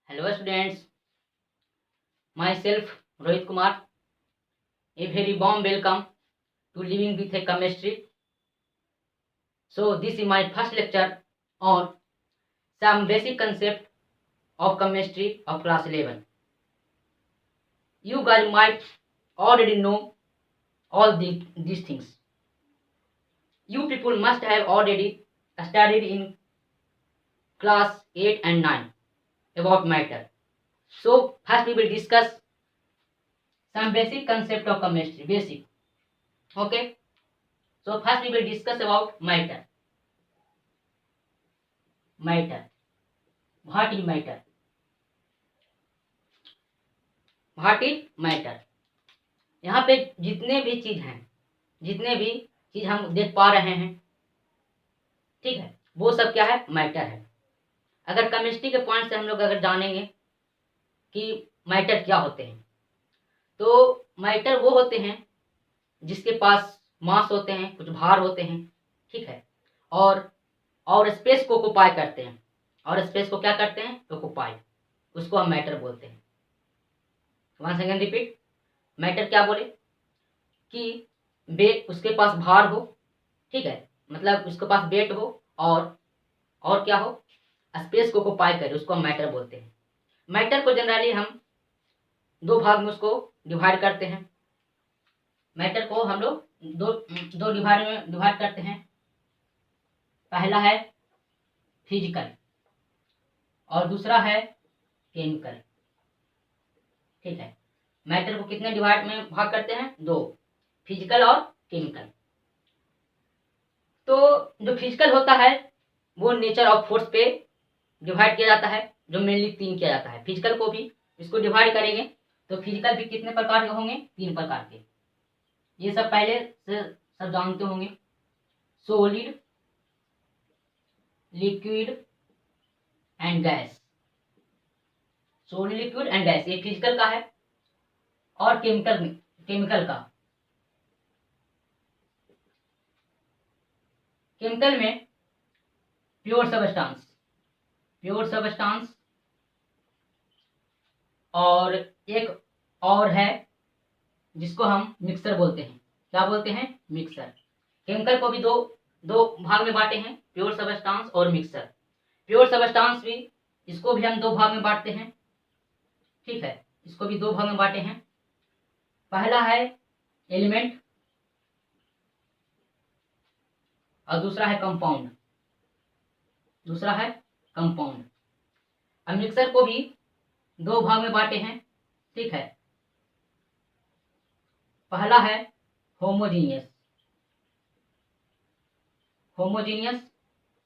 Hello students, myself Rohit Kumar. A very warm welcome to Living with a Chemistry. So this is my first lecture on some basic concept of chemistry of class 11. You guys might already know all these things. You people must have already studied in class 8 and 9 about matter. So first we will discuss some basic concept of chemistry. Basic. Okay. So first we will discuss about matter. Matter. What is matter? What is matter? यहाँ पे जितने भी चीज हम देख पा रहे हैं, ठीक है, वो सब क्या है? मैटर है। अगर केमिस्ट्री के पॉइंट से हम लोग अगर जानेंगे कि मैटर क्या होते हैं, तो मैटर वो होते हैं जिसके पास मास होते हैं, कुछ भार होते हैं, ठीक है, और स्पेस को ऑक्युपाई करते हैं। और स्पेस को क्या करते हैं? ऑक्युपाई। उसको हम मैटर बोलते हैं। One second repeat. मैटर क्या बोले? कि उसके पास भार हो, ठीक है, मतलब उसके पास वेट हो और क्या हो? स्पेस को ऑक्युपाई करे, उसको हम मैटर बोलते हैं। मैटर को जनरली हम दो भाग में उसको डिवाइड करते हैं। मैटर को हम लोग दो डिवाइड में डिवाइड करते हैं। पहला है फिजिकल और दूसरा है केमिकल, ठीक है। मैटर को कितने डिवाइड में भाग करते हैं? दो, फिजिकल और केमिकल। तो जो फिजिकल होता है वो नेचर ऑफ फोर्स पे डिवाइड किया जाता है, जो मेनली 3 किया जाता है। फिजिकल को भी इसको डिवाइड करेंगे तो फिजिकल भी कितने प्रकार के होंगे? 3 प्रकार के। ये सब पहले से सब जानते होंगे। Solid, liquid and gas. Solid, liquid and gas, ये फिजिकल का है। और केमिकल में प्योर सबस्टांस और एक और है जिसको हम मिक्सर बोलते हैं। क्या बोलते हैं? मिक्सर। केमिकल को भी दो भाग में बांटे हैं, प्योर सबस्टांस और मिक्सर। प्योर सबस्टांस भी, इसको भी हम 2 भाग में बांटते हैं, ठीक है, इसको भी 2 भाग में बांटे हैं। पहला है एलिमेंट और दूसरा है कंपाउंड। अब मिक्सर को भी 2 भाग में बांटे हैं, ठीक है। पहला है होमोजीनियस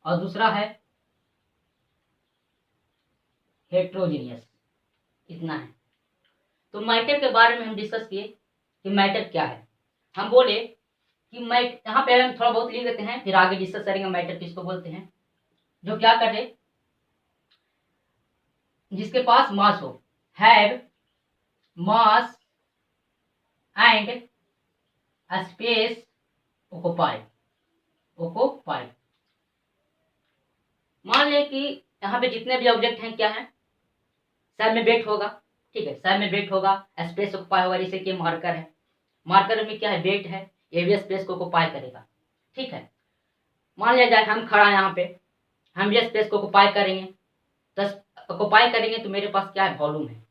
और दूसरा है हेट्रोजीनियस। इतना है। तो मैटर के बारे में हम डिस्कस किए कि मैटर क्या है। हम बोले कि यहाँ पे हम थोड़ा बहुत लिख देते हैं, फिर आगे डिस्कस करेंगे मैटर किसको बोलते हैं। जो क्या करे? जिसके पास मास हो, have mass and space occupied. मान लें कि यहाँ पे जितने भी ऑब्जेक्ट हैं क्या है? सर में वेट होगा, ठीक है, सर में वेट होगा, स्पेस ऑक्युपाई होगा। जैसे कि मार्कर है, मार्कर में क्या है? वेट है, ये भी स्पेस को ऑक्युपाई करेगा, ठीक है। मान लिया जाए हम खड़ा यहाँ पे, हम ये स्पेस को ऑक्युपाई करेंगे, तो मेरे पास क्या है? वॉल्यूम है।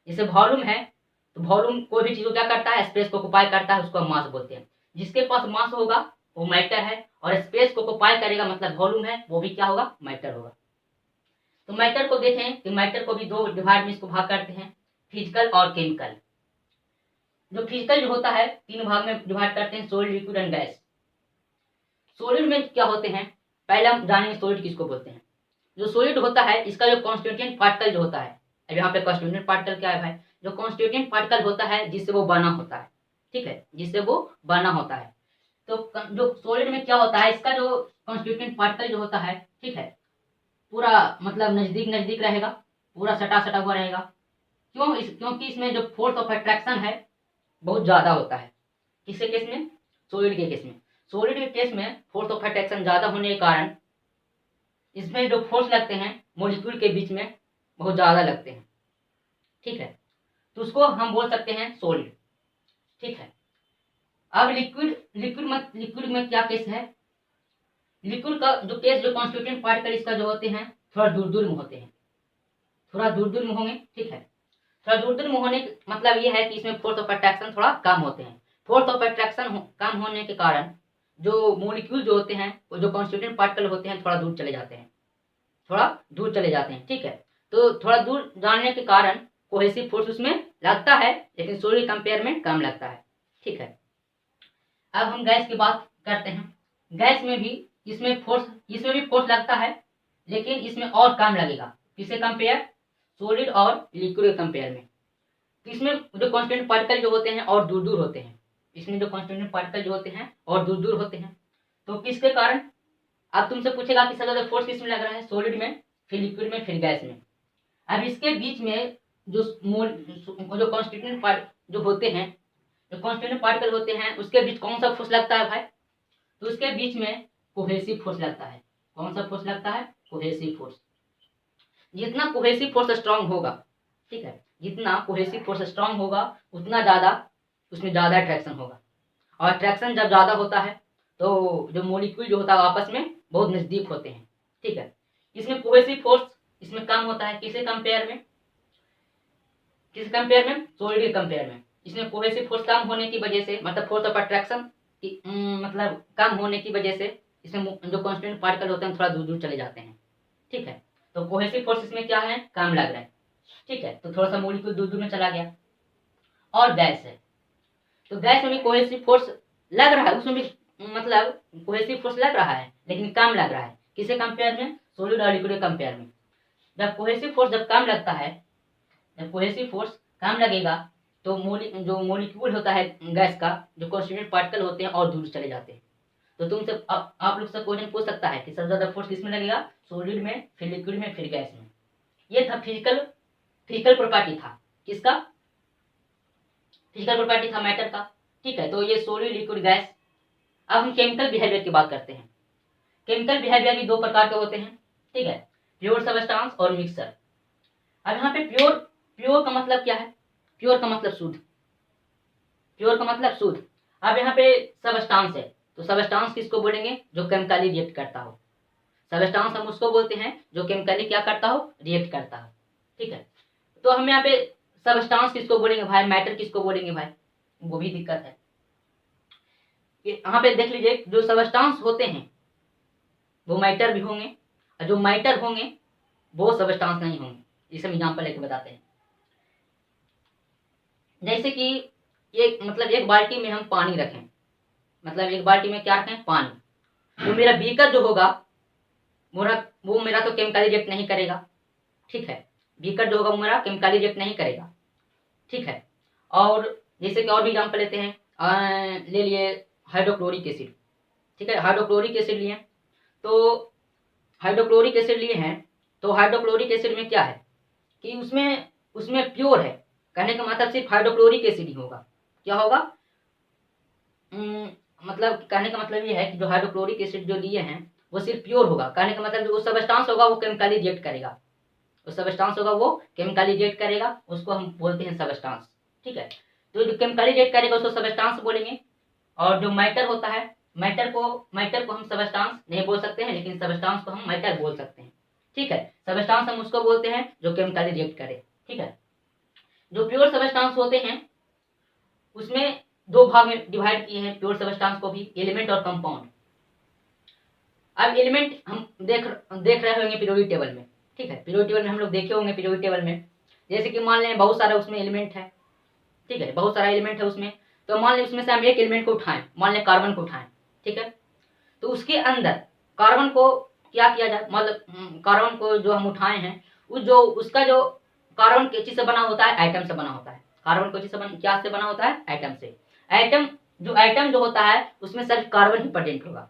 जैसे वॉल्यूम है तो वॉल्यूम कोई भी चीज को क्या करता है? स्पेस को ऑक्युपाई करता है, उसको हम मास बोलते हैं। जिसके पास मास होगा वो मैटर है, और स्पेस को ऑक्युपाई करेगा मतलब वॉल्यूम है, वो भी क्या होगा? मैटर होगा। तो मैटर को देखें कि मैटर को भी 2 डिवाइड में इसको भाग करते हैं, फिजिकल और केमिकल। जो फिजिकल जो होता है 3 भाग में डिवाइड करते हैं, solid, liquid and gas. Solid में क्या होते हैं? पहले हम जानेंगे सॉलिड किसको बोलते हैं। जो सॉलिड होता है इसका जो कॉन्स्टिट्यूएंट पार्टिकल जो होता है, अब यहाँ पे कॉन्स्टिट्यूएंट पार्टिकल क्या है भाई? जो कॉन्स्टिट्यूएंट पार्टिकल होता है जिससे वो बना होता है, ठीक है, जिससे वो बना होता है। तो जो सॉलिड में क्या होता है, इसका जो कॉन्स्टिट्यूएंट पार्टिकल जो होता है, ठीक है, पूरा मतलब नजदीक रहेगा, पूरा सटा हुआ रहेगा। क्योंकि इसमें जो फोर्स ऑफ अट्रैक्शन है बहुत ज्यादा होता है। किसके केस में? सॉलिड के केस में। सॉलिड के केस में फोर्स ऑफ अट्रैक्शन ज्यादा होने के कारण इसमें जो फोर्स लगते हैं मॉलिक्यूल के बीच में, बहुत ज़्यादा लगते हैं, ठीक है, तो उसको हम बोल सकते हैं सॉलिड, ठीक है। अब लिक्विड में क्या केस है, लिक्विड का जो केस, जो कॉन्स्टिट्यूएंट पार्टिकल इसका जो होते हैं थोड़ा दूर दूर में होते हैं, थोड़ा दूर दूर में होंगे, ठीक है। थोड़ा दूर दूर में होने का मतलब ये है कि इसमें फोर्स ऑफ अट्रैक्शन थोड़ा कम होते हैं। फोर्स ऑफ अट्रैक्शन कम होने के कारण जो मॉलिक्यूल जो होते हैं, वो जो कॉन्स्टिट्यूएंट पार्टिकल होते हैं थोड़ा दूर चले जाते हैं, थोड़ा दूर चले जाते हैं, ठीक है। तो थोड़ा दूर जाने के कारण कोहेसिव फोर्स उसमें लगता है, लेकिन सॉलिड कंपेयर में कम लगता है, ठीक है। अब हम गैस की बात करते हैं। गैस में भी इसमें भी फोर्स लगता है, लेकिन इसमें और कम लगेगा। किससे कंपेयर, सॉलिड और लिक्विड के कंपेयर में। इसमें जो कांस्टेंट पार्टिकल जो होते हैं और दूर दूर होते हैं, इसमें जो कांस्टेंट पार्टिकल जो होते हैं और दूर दूर होते हैं। तो किसके कारण, अब तुमसे पूछेगा कि सबसे ज्यादा फोर्स किसमें लग रहा है, सॉलिड में, फिर लिक्विड में, फिर गैस में। अब इसके बीच में जो कॉन्स्टिट्यूएंट पार्ट जो होते हैं, जो कॉन्स्टिट्यूएंट पार्टिकल होते हैं, उसके बीच कौन सा फोर्स लगता है भाई, तो उसके बीच में कोहेसिव फोर्स लगता है। कौन सा फोर्स लगता है, कोहेसिव फोर्स। जितना कोहेसिव फोर्स स्ट्रांग होगा, ठीक है, जितना कोहेसिव फोर्स स्ट्रांग होगा उतना ज्यादा उसमें ज्यादा अट्रैक्शन होगा। और अट्रैक्शन जब ज्यादा होता है तो जो मॉलिक्यूल जो होता है आपस में बहुत नजदीक होते हैं, ठीक है। इसमें कोहेसिव फोर्स इसमें कम होता है, किसे कंपेयर में, किस कंपेयर में, सॉलिड के कंपेयर में। इसमें कोहेसिव फोर्स कम होने की वजह से, मतलब फोर्स ऑफ अट्रैक्शन मतलब कम होने की वजह से इसमें जो कांस्टेंट पार्टिकल होते हैं थोड़ा दूर दूर चले जाते हैं, ठीक है। तो कोहेसिव फोर्स इसमें क्या है, कम लग रहा है, ठीक है। तो थोड़ा सा मॉलिक्यूल दूर दूर में चला गया। और गैस है, तो गैस में भी कोहेसिव फोर्स लग रहा है, उसमें भी मतलब कोहेसिव फोर्स लग रहा है, लेकिन कम लग रहा है। किसे कंपेयर में, सॉलिड और लिक्विड के कंपेयर में। जब कोहेसिव फोर्स जब कम लगता है, जब कोहेसिव फोर्स कम लगेगा तो जो मॉलिक्यूल होता है गैस का, जो कॉन्स्टिट्यूएंट पार्टिकल होते हैं और दूर चले जाते हैं। तो तुमसे आप लोग से क्वेश्चन पूछ सकता है कि सबसे ज्यादा फोर्स किसमें लगेगा, सॉलिड में, फिर लिक्विड में, फिर गैस में। ये था फिजिकल प्रॉपर्टी था, किसका, फिजिकल प्रॉपर्टी था मैटर का, ठीक है। तो ये सॉलिड, लिक्विड, गैस। अब हम केमिकल बिहेवियर की बात करते हैं। केमिकल बिहेवियर भी दो प्रकार के होते हैं, ठीक है, प्योर सबस्टांस और मिक्सचर। अब यहाँ पे प्योर का मतलब क्या है, प्योर का मतलब शुद्ध, प्योर का मतलब शुद्ध। अब यहाँ पे सबस्टांस है, तो सबस्टांस किसको बोलेंगे, जो केमिकली रिएक्ट करता हो। सबस्टांस हम उसको बोलते हैं जो केमिकली क्या करता हो, रिएक्ट करता हो, ठीक है। तो हम यहाँ पे सबस्टांस किसको बोलेंगे भाई, मैटर किसको बोलेंगे भाई, वो भी दिक्कत है। यहाँ पे देख लीजिए, जो सबस्टांस होते हैं वो मैटर भी होंगे, और जो मैटर होंगे वो सबस्टांस नहीं होंगे। इसे हम एग्जाम्पल लेके बताते हैं। जैसे कि एक बाल्टी में हम पानी रखें, मतलब एक बाल्टी में क्या रखें, पानी। तो मेरा बीकर जो होगा वो मेरा तो केमिकली रिएक्ट नहीं करेगा, ठीक है। बीकर जो होगा वो मेरा केमिकली रिएक्ट नहीं करेगा, ठीक है। और जैसे कि और भी एग्जाम्पल लेते हैं, ले लिए हाइड्रोक्लोरिक एसिड, ठीक है, हाइड्रोक्लोरिक एसिड लिए। तो हाइड्रोक्लोरिक एसिड लिए हैं, तो हाइड्रोक्लोरिक एसिड में क्या है कि उसमें उसमें प्योर है, कहने का मतलब सिर्फ हाइड्रोक्लोरिक एसिड ही होगा। क्या होगा, मतलब कहने का मतलब ये है कि जो हाइड्रोक्लोरिक एसिड जो लिए हैं वो सिर्फ प्योर होगा। कहने का मतलब जो सबस्टांस होगा वो केमिकली रिएक्ट करेगा, जो सबस्टांस होगा वो केमिकली रिएक्ट करेगा, उसको हम बोलते हैं सबस्टांस, ठीक है। तो जो केमिकली रिएक्ट करेगा उसको सबस्टांस बोलेंगे। और जो मैटर होता है, मैटर को हम सबस्टांस नहीं बोल सकते हैं, लेकिन सबस्टांस को हम मैटर बोल सकते हैं, ठीक है। सबस्टांस हम उसको बोलते हैं जो केमिकली रिएक्ट करे, ठीक है। जो प्योर सबस्टांस होते हैं उसमें दो भाग में डिवाइड किए हैं प्योर सबस्टांस को भी, एलिमेंट और कंपाउंड। अब एलिमेंट हम देख रहे होंगे पीरियोडिक टेबल में, ठीक है, पीरियोडिक टेबल में हम लोग देखे होंगे। पीरियोडिक टेबल में जैसे कि मान लें बहुत सारा उसमें एलिमेंट है, ठीक है, बहुत सारा एलिमेंट है उसमें। तो मान लें उसमें से हम एक एलिमेंट को उठाएं, मान लें कार्बन को उठाएं, ठीक है। तो उसके अंदर कार्बन को क्या किया जाए, मतलब कार्बन को जो हम उठाए हैं उसका जो कार्बन किस चीज से बना होता है, एटम से बना होता है। कार्बन को क्या से बना होता है, एटम से। एटम जो होता है उसमें सिर्फ कार्बन ही प्रेजेंट होगा,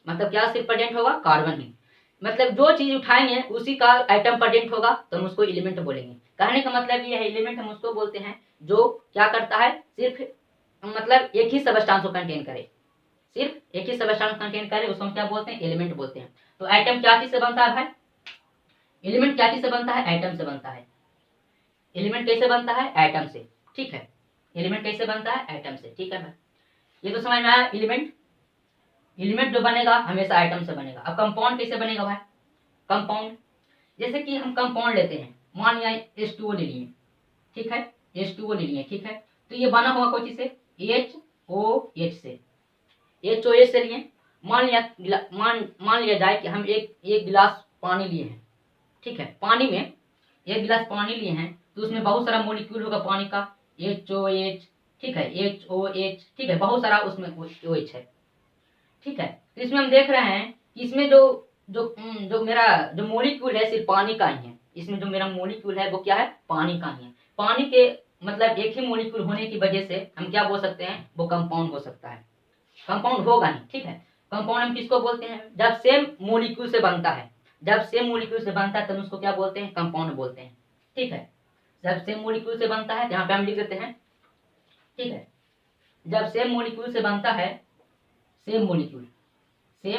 मतलब क्या सिर्फ प्रेजेंट होगा, कार्बन ही। मतलब जो चीज उठाएंगे उसी का एटम प्रेजेंट होगा, तो हम उसको एलिमेंट बोलेंगे। कहने का मतलब ये है, एलिमेंट हम उसको बोलते हैं जो क्या करता है, सिर्फ मतलब एक ही सबस्टांस को कंटेन करे, सिर्फ एक ही सबस्टांस कंटेन करे, उसको हम क्या बोलते हैं, एलिमेंट बोलते हैं। तो एटम क्या चीज से बनता है भाई, एलिमेंट क्या चीज से बनता है? एटम से बनता है। एलिमेंट कैसे बनता है? एटम से। ठीक है, एलिमेंट कैसे बनता है? एटम से। ठीक है भाई, ये तो समझ में आया। एलिमेंट, एलिमेंट जो बनेगा हमेशा एटम से बनेगा। अब कंपाउंड कैसे बनेगा भाई? कंपाउंड, जैसे कि हम कंपाउंड लेते हैं, मान लिया H2O ले लिए, ठीक है, H2O ले लिए, ठीक है, तो ये बना हुआ कोई चीज से? HOH से, HOH से लिए। मान लिया जाए कि हम एक गिलास पानी लिए हैं, ठीक है, पानी में एक गिलास पानी लिए हैं, तो उसमें बहुत सारा मोलिक्यूल होगा पानी का, HOH, ठीक है, HOH, ठीक है, बहुत सारा उसमें OH है, ठीक है। तो इसमें हम देख रहे हैं कि इसमें जो जो जो मेरा जो मोलिक्यूल है सिर्फ पानी का ही है। इसमें जो मेरा मोलिक्यूल है वो क्या है? पानी का ही है। पानी के मतलब एक ही मोलिक्यूल होने की वजह से हम क्या बोल सकते हैं? वो कंपाउंड हो सकता है। कंपाउंड होगा नहीं, ठीक है। कंपाउंड हम किसको बोलते हैं? जब सेम मोलिक्यूल से बनता है, जब सेम मोलिक्यूल से बनता है तब उसको क्या बोलते हैं? कंपाउंड बोलते हैं, ठीक है। जब सेम मोलिक्यूल से बनता है, यहाँ पे हम लिख देते हैं, ठीक है, जब सेम मोलिक्यूल से बनता है, सेम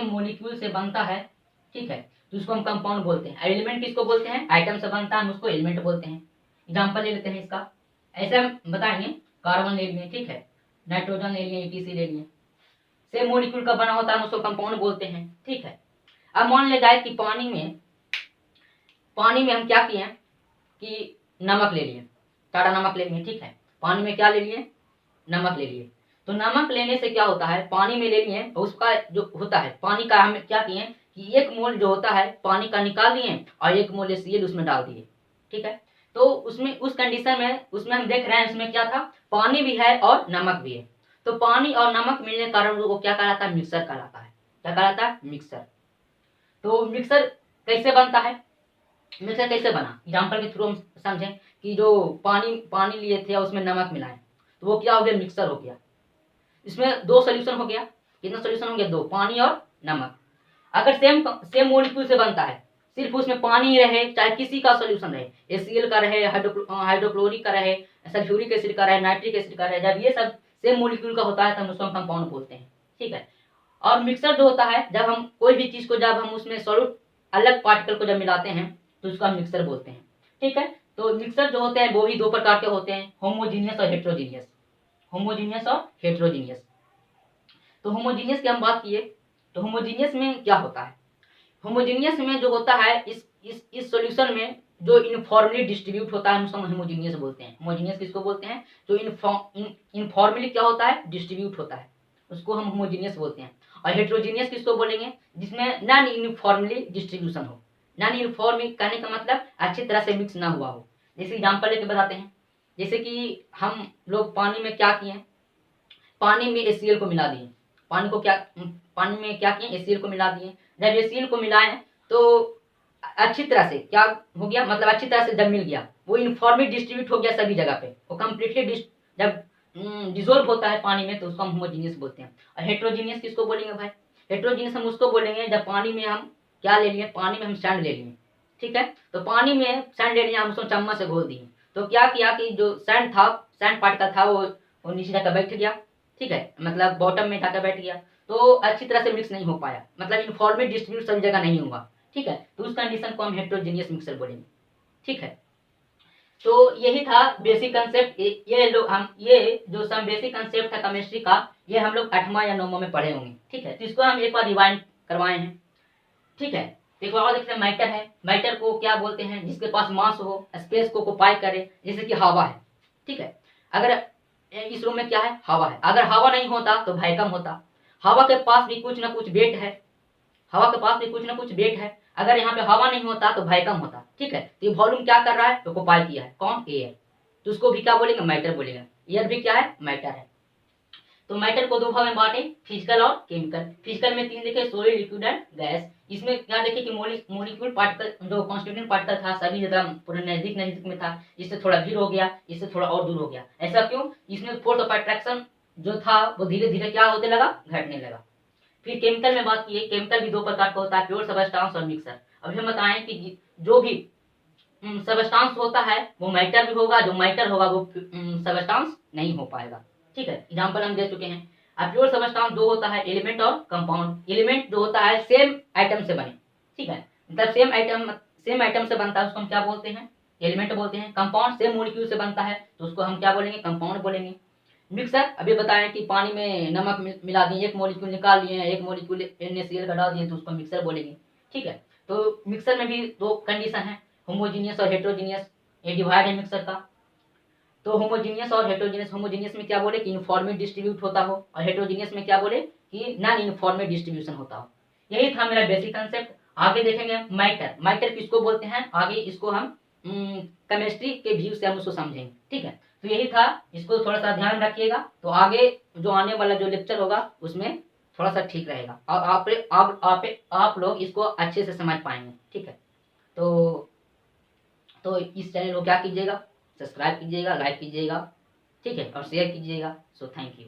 मोलिक्यूल से बनता है, ठीक है, तो उसको हम कंपाउंड बोलते हैं। एलिमेंट किसको बोलते हैं? आइटम से बनता है, हम उसको एलिमेंट बोलते हैं। एग्जांपल ले लेते हैं इसका, ऐसे हम बताएंगे, कार्बन ले लिए, ठीक है, नाइट्रोजन ले लिए, ETC ले लिए, सेम मोलिक्यूल का बना होता है, हम उसको कंपाउंड बोलते हैं, ठीक है। अब मान ले जाए कि पानी में हम क्या किए कि नमक ले लिए, टाटा नमक ले लिए, ठीक है, पानी में क्या ले लिए? नमक ले लिए। तो नमक लेने से क्या होता है? पानी में ले लिए, उसका जो होता है पानी का, हम क्या किए कि एक मोल जो होता है पानी का निकाल लिए और एक मोल HCl उसमें डाल दिए, ठीक है। तो उसमें उस कंडीशन में उसमें हम देख रहे हैं उसमें क्या था? पानी भी है और नमक भी है। तो पानी और नमक मिलने के कारण वो क्या कहलाता है? मिक्सर कहलाता है। क्या कहलाता है? मिक्सर। तो मिक्सर कैसे बनता है? मिक्सर कैसे बना? एग्जाम्पल के थ्रू हम समझें कि जो पानी लिए थे और उसमें नमक मिलाए, तो वो क्या हो गया? मिक्सर हो गया। इसमें दो सोल्यूशन हो गया। कितना सोल्यूशन हो गया? दो, पानी और नमक। अगर सेम मोलिक्यूल से बनता है, सिर्फ उसमें पानी रहे, चाहे किसी का सोल्यूशन रहे, HCl का रहे, हाइड्रोक्लोरिक का रहे, सल्फ्यूरिक एसिड का रहे, नाइट्रिक एसिड का रहे, जब ये सब सेम मोलिक्यूल का होता है तो हम उसको कंपाउंड बोलते हैं, ठीक है। और मिक्सर जो होता है, जब हम कोई भी चीज को जब हम उसमें सॉल्यूट अलग पार्टिकल को जब मिलाते हैं तो उसको हम मिक्सर बोलते हैं, ठीक है। तो मिक्सर जो होते हैं वो भी दो प्रकार के होते हैं, होमोजीनियस और हेट्रोजीनियस। होमोजीनियस और हेट्रोजीनियस। तो होमोजीनियस की हम बात किए, तो होमोजीनियस में क्या होता है? होमोजीनियस में जो होता है, इस सॉल्यूशन में जो यूनिफॉर्मली डिस्ट्रीब्यूट होता है हम उसको होमोजीनियस बोलते हैं। होमोजीनियस किसको बोलते हैं? जो यूनिफॉर्मली क्या होता है? डिस्ट्रीब्यूट होता है, उसको हम होमोजीनियस बोलते हैं। और हेट्रोजीनियस किसको बोलेंगे? जिसमें नॉन यूनिफॉर्मली डिस्ट्रीब्यूशन हो। नॉन यूनिफॉर्मली कहने का मतलब अच्छी तरह से मिक्स ना हुआ हो। जैसे एग्जाम्पल लेके बताते हैं, जैसे कि हम लोग पानी में क्या किए? पानी में HCl को मिला दिए। पानी में क्या किए? HCl को मिला दिए। जब HCl को मिलाएं तो अच्छी तरह से क्या हो गया? मतलब अच्छी तरह से जब मिल गया, वो यूनिफॉर्मली डिस्ट्रीब्यूट हो गया सभी जगह पे, वो कम्प्लीटली जब डिजोल्व होता है पानी में तो उसको हम होमोजीनियस बोलते हैं। और हेट्रोजीनियस किसको बोलेंगे भाई? हेट्रोजीनियस हम उसको बोलेंगे जब पानी में हम क्या ले लिए? पानी में हम सैंड ले लिए, ठीक है। तो पानी में सैंड ले लिया, हम उसको चम्मच से घोल दिए, तो क्या किया कि जो सैंड पार्टिकल था वो नीचे जाकर बैठ गया, ठीक है, मतलब बॉटम में जाकर बैठ गया, तो अच्छी तरह से मिक्स नहीं हो पाया, मतलब यूनिफॉर्मली डिस्ट्रीब्यूट सभी जगह नहीं हुआ, ठीक है। तो उस कंडीशन को हम हेट्रोजीनियस मिक्सर बोलेंगे, ठीक है। तो यही था बेसिक कंसेप्ट। ये जो सम बेसिक कंसेप्ट था केमिस्ट्री का, ये हम लोग 8वां या 9वां में पढ़े होंगे, ठीक है। तो इसको हम एक बार रिवाइंड करवाए हैं, ठीक है। एक बार और देखते हैं, मैटर है। मैटर को क्या बोलते हैं? जिसके पास मास हो, स्पेस को ऑक्युपाई करे, जैसे कि हवा है, ठीक है। अगर इस रूम में क्या है? हवा है। अगर हवा नहीं होता तो वैक्यूम होता। हवा के पास भी कुछ ना कुछ वेट है, हवा के पास भी कुछ ना कुछ वेट है। अगर यहाँ पे हवा नहीं होता तो वैक्यूम होता, ठीक है। तो ये वॉल्यूम क्या कर रहा है? ऑक्युपाई किया है, कौन? एयर। तो उसको भी क्या बोलेंगे? मैटर बोलेंगे। एयर भी क्या है? मैटर है। तो मैटर को दो भाग में बांटे, फिजिकल और केमिकल। फिजिकल में 3 देखे, सॉलिड, लिक्विड एंड गैस। इसमें क्या देखे कि मोलिक्यूल पार्टिकल, जो कॉन्स्टिट्यूएंट पार्टिकल था सभी जगह पूरा नजदीक नजदीक में था, इससे थोड़ा दूर हो गया, इससे थोड़ा और दूर हो गया। ऐसा क्यों? इसमें फोर्स ऑफ अट्रैक्शन जो था वो धीरे धीरे क्या होने लगा? घटने लगा। फिर केमिकल में बात की, केमिकल भी 2 प्रकार का होता है, प्योर सबस्टांस और मिक्सर। अभी हम बताएं कि जो भी सबस्टांस होता है वो मैटर भी होगा, जो मैटर होगा वो सबस्टांस नहीं हो पाएगा, ठीक है। एग्जाम्पल हम दे चुके हैं। अब प्योर सबस्टांस दो होता है, एलिमेंट और कंपाउंड। एलिमेंट जो होता है सेम आइटम से बने, ठीक है, मतलब सेम आइटम से बनता है उसको हम क्या बोलते हैं, एलिमेंट बोलते हैं। कंपाउंड सेम मॉलिक्यूल से बनता है तो उसको हम क्या बोलेंगे, कंपाउंड बोलेंगे। मिक्सर अभी बताएं कि पानी में नमक मिला दिए, एक मॉलिक्यूल निकाल लिए, एक मॉलिक्यूल NaCl का डाल दिए तो उसको मिक्सर बोलेंगे, ठीक है। तो मिक्सर में भी दो कंडीशन है, होमोजीनियस और हेट्रोजीनियस, ये डिवाइड है मिक्सर का। तो होमोजीनियस और हेट्रोजीनियस, होमोजीनियस में क्या बोले कि यूनिफॉर्मली डिस्ट्रीब्यूट होता हो, और हेट्रोजीनियस में क्या बोले कि नॉन यूनिफॉर्मली डिस्ट्रीब्यूशन होता हो। यही था मेरा बेसिक कंसेप्ट। आगे देखेंगे मैटर, मैटर किसको बोलते हैं, आगे इसको हम केमिस्ट्री के व्यू से हम उसको समझेंगे, ठीक है। तो यही था, इसको थोड़ा सा ध्यान रखिएगा, तो आगे जो आने वाला जो लेक्चर होगा उसमें थोड़ा सा ठीक रहेगा और आप लोग इसको अच्छे से समझ पाएंगे, ठीक है। तो इस चैनल को क्या कीजिएगा, सब्सक्राइब कीजिएगा, लाइक कीजिएगा, ठीक है, और शेयर कीजिएगा। So thank you.